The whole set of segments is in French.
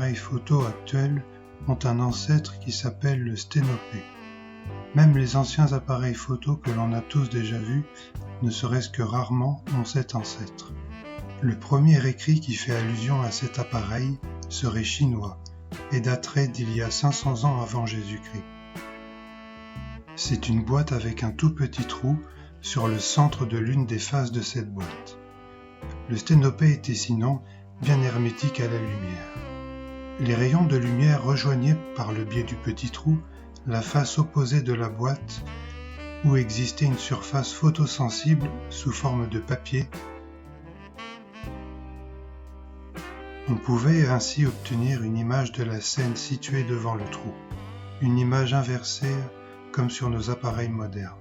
appareils photo actuels ont un ancêtre qui s'appelle le sténopé. Même les anciens appareils photo que l'on a tous déjà vus, ne serait-ce que rarement, ont cet ancêtre. Le premier écrit qui fait allusion à cet appareil serait chinois et daterait d'il y a 500 ans avant Jésus-Christ. C'est une boîte avec un tout petit trou sur le centre de l'une des faces de cette boîte. Le sténopé était sinon bien hermétique à la lumière. Les rayons de lumière rejoignaient par le biais du petit trou la face opposée de la boîte où existait une surface photosensible sous forme de papier. On pouvait ainsi obtenir une image de la scène située devant le trou, une image inversée comme sur nos appareils modernes.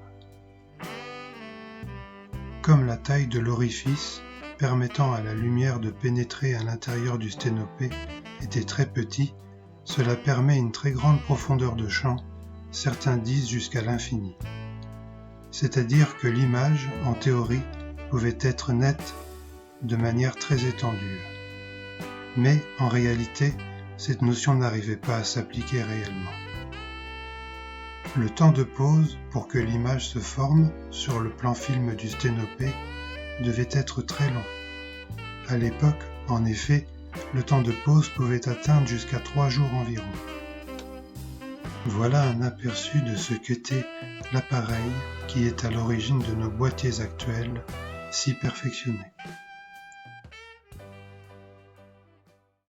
Comme la taille de l'orifice permettant à la lumière de pénétrer à l'intérieur du sténopé était très petit, cela permet une très grande profondeur de champ, certains disent jusqu'à l'infini. C'est-à-dire que l'image, en théorie, pouvait être nette de manière très étendue. Mais, en réalité, cette notion n'arrivait pas à s'appliquer réellement. Le temps de pause pour que l'image se forme sur le plan film du sténopé devait être très long. À l'époque, en effet, le temps de pause pouvait atteindre jusqu'à 3 jours environ. Voilà un aperçu de ce qu'était l'appareil qui est à l'origine de nos boîtiers actuels si perfectionnés.